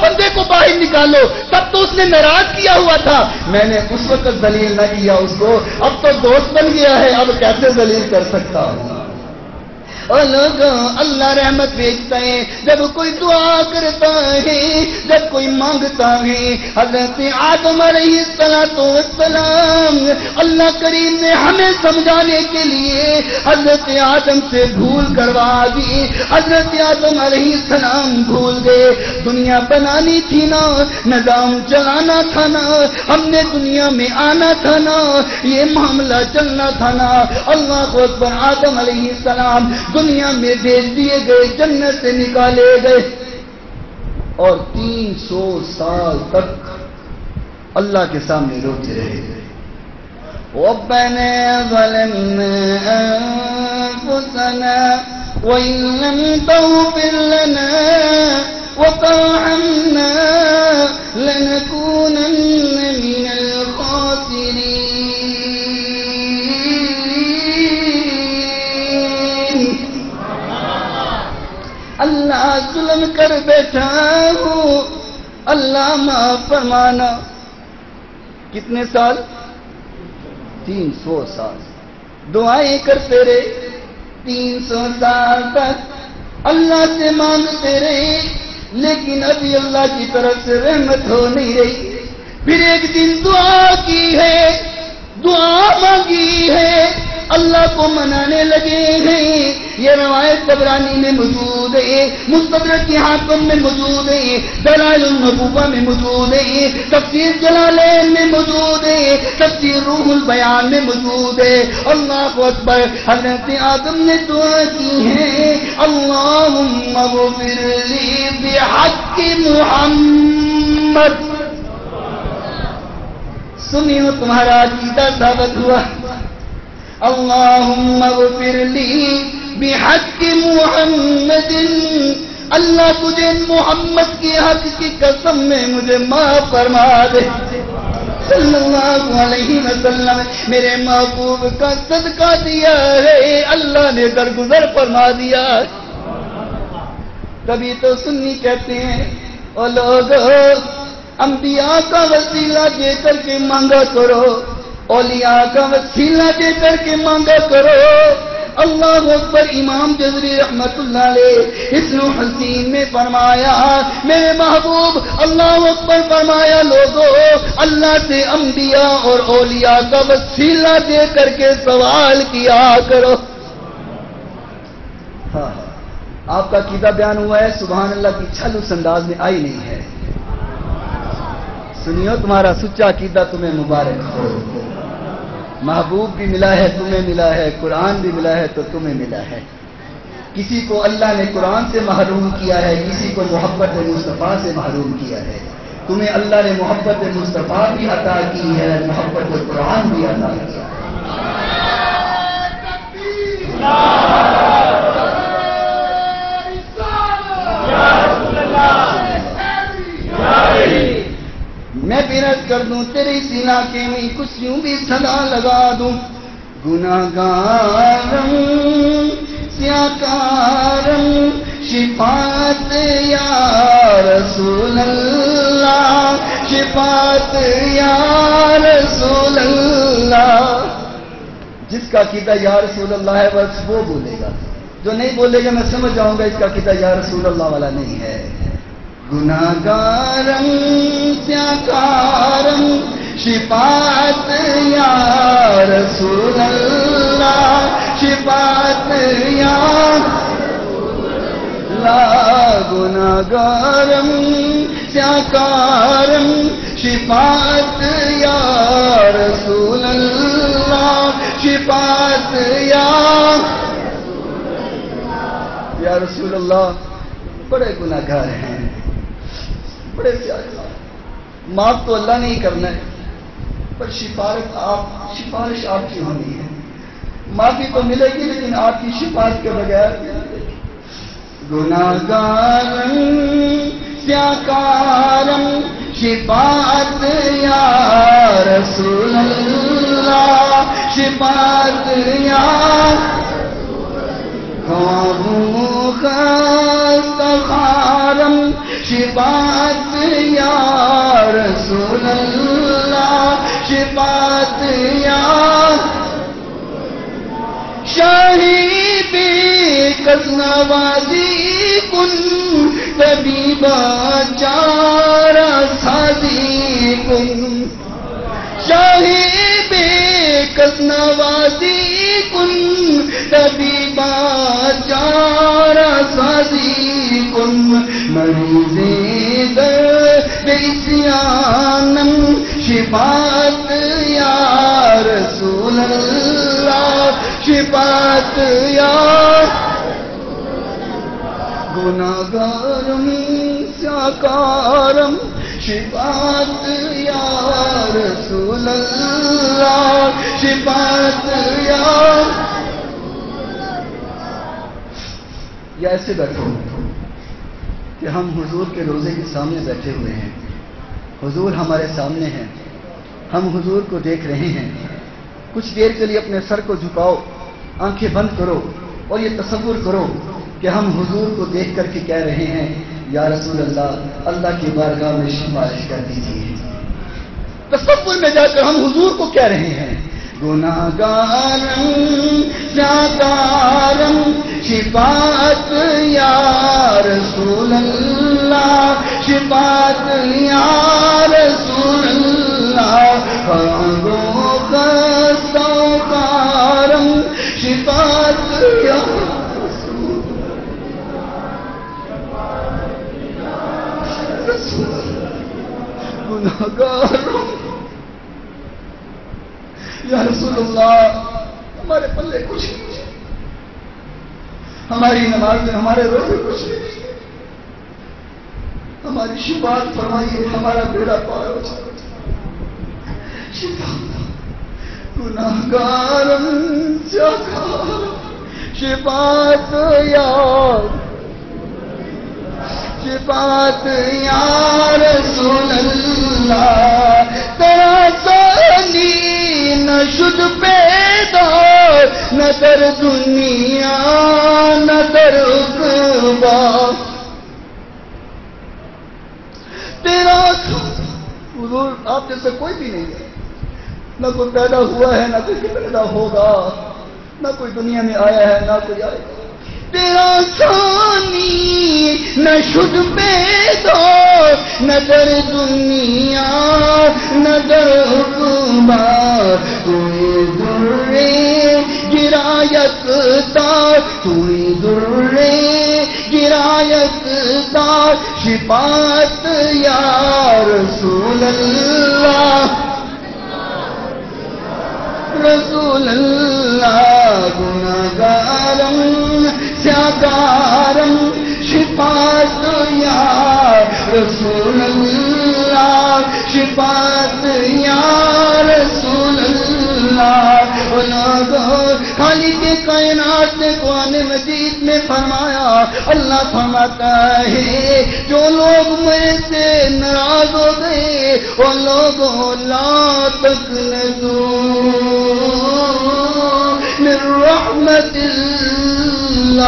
بندے کو باہر نکالو، تب تو اس نے ناراض کیا ہوا تھا، میں نے اس وقت ذلیل نہ کیا اس کو، اب تو دوست بن گیا ہے، اب کیسے ذلیل کر سکتا ہوں؟ اور لوگوں، اللہ رحمت بھیجتا ہے جب کوئی دعا کرتا ہے، جب کوئی مانگتا ہے۔ حضرت آدم علیہ السلام، اللہ کریم نے ہمیں سمجھانے کے لیے حضرت آدم سے بھول کروا دی۔ حضرت آدم علیہ السلام بھول گئے، دنیا بنانی تھی نا، نظام چلانا تھا نا، ہم نے دنیا میں آنا تھا نا، یہ معاملہ چلنا تھا نا۔ اللہ اکبر، آدم علیہ السلام دنیا میں بھیج دیے گئے، جنت سے نکالے گئے، اور 300 سال تک اللہ کے سامنے روتے رہے۔ ربنا ظلمنا انفسنا وان لم تغفر لنا وترحمنا لنكونن من الخاسرين۔ اللہ ظلم کر بیٹھا ہوں، اللہ معاف فرمانا۔ کتنے سال؟ 300 سال دعائیں کرتے رہے، 300 سال تک اللہ سے مانگتے رہے، لیکن ابھی اللہ کی طرف سے رحمت ہو نہیں رہی۔ پھر ایک دن دعا کی ہے، دعا مانگی ہے، اللہ کو منانے لگے ہیں۔ یہ روایت طبرانی میں موجود ہے، مستدرک حاکم میں موجود ہے، دلائل النبوہ میں موجود ہے، تفسیر جلالین میں موجود ہے، تفسیر روح البیان میں موجود ہے۔ اللہ اکبر، حضرت آدم نے دعا کی ہے، اللہم اغفر لی بحق محمد۔ سنیو، تمہارا عقیدہ ثابت ہوا۔ اللہم اغفر لی بحق محمد، اللہ تجھے محمد کے حق کی قسم میں مجھے معاف فرما دے صلی اللہ علیہ وسلم۔ میرے محبوب کا صدقہ دیا ہے، اللہ نے درگزر فرما دیا۔ تبھی تو سنی کہتے ہیں، او لوگو، انبیاء کا وسیلہ دے کر کے مانگا کرو، اولیاء کا وسیلہ دے کر کے مانگا کرو۔ اللہ اکبر، امام جزری رحمت اللہ علیہ حسن و حسین میں فرمایا، میرے محبوب اللہ اکبر فرمایا، لوگوں اللہ سے انبیاء اور اولیاء کا وسیلہ دے کر کے سوال کیا کرو۔ ہاں، آپ کا عقیدہ بیان ہوا ہے، سبحان اللہ کی چھل اس انداز میں آئی نہیں ہے۔ سنیو، تمہارا سچا عقیدہ تمہیں مبارک ہو۔ محبوب بھی ملا ہے، تمہیں ملا ہے، قرآن بھی ملا ہے تو تمہیں ملا ہے۔ کسی کو اللہ نے قرآن سے محروم کیا ہے، کسی کو محبت مصطفیٰ سے محروم کیا ہے۔ تمہیں اللہ نے محبت مصطفیٰ بھی عطا کی ہے، محبت قرآن بھی عطا کیا ہے۔ میں پیرت کر دوں تیرے اس علاقے میں، کچھ یوں بھی صدا لگا دوں، گناہگارم سیاکارم شفاعت یا رسول اللہ، شفاعت یا رسول اللہ۔ جس کا عقیدہ یا رسول اللہ ہے بس وہ بولے گا، جو نہیں بولے گا میں سمجھ جاؤں گا اس کا عقیدہ یا رسول اللہ والا نہیں ہے۔ گناہگارم سیاکارم شفاعت یا رسول اللہ، شفاعت یا لا، گناہگارم سیاکارم شفاعت یا رسول اللہ، شفاعت یا رسول اللہ۔ بڑے گناہگار ہیں، بڑے پیارے، معاف تو اللہ نے ہی کرنا ہے، پر سفارش آپ کی ہونی ہے۔ معافی تو ملے گی لیکن آپ کی شفاعت کے بغیر۔ گناہگارم سیاکارم شفاعت یا رسول اللہ، شفاعت یا خواہوں خاستخارم شفاعت شفاعت یا رسول اللہ شفاعت یا شاہی بے کس نوازی کن طبیبہ چارہ سازی کن شاہی بے کس نوازی کن طبیبہ چارہ سازی کن مریض درد عصیانم شفاعت یا رسول اللہ شفاعت یا گناہگارم سیاکارم شفاعت یا رسول اللہ شفاعت یا ایسے بیٹھو کہ ہم حضور کے روزے کے سامنے بیٹھے ہوئے ہیں، حضور ہمارے سامنے ہیں، ہم حضور کو دیکھ رہے ہیں. کچھ دیر کے لیے اپنے سر کو جھکاؤ، آنکھیں بند کرو اور یہ تصور کرو کہ ہم حضور کو دیکھ کر کے کہہ رہے ہیں یا رسول اللہ اللہ کی بارگاہ میں سفارش کر دیجیے. تصور میں جا کر ہم حضور کو کہہ رہے ہیں گناہگارم سیاکارم شفاعت یا رسول اللہ شفاعت یا رسول اللہ خستوکارم شفاعت یا گناہگارم یا رسول اللہ ہمارے پلے کچھ نہیں، ہماری نماز میں ہمارے روزے کچھ نہیں، ہماری شفاعت فرمائیے ہمارا بیڑا پار ہو جائے. گناہگارم سیاکارم شفاعت یا شفاعت یا رسول اللہ ترا سانی نہ شد پیدا نہ در دنیا نہ در عقبا تیرا حضور آپ جیسے کوئی بھی نہیں ہے، نہ کوئی پیدا ہوا ہے نہ کوئی پیدا ہوگا، نہ کوئی دنیا میں آیا ہے نہ کوئی آئے گا. تیرا ثانی نہ شد پیدا نہ در دنیا نہ در عقبا کوئی درے گرایت دار کوئی درے گرایت دار شفاعت یا رسول اللہ رسول اللہ گناہگارم سیاکارم شفاعت یا رسول اللہ شفاعت یا رسول اللہ. خالق کائنات نے قرآن مجید میں فرمایا، اللہ فرماتا ہے جو لوگ مجھ سے ناراض ہو گئے وہ لوگ لا تقنطوا من رحمت اللہ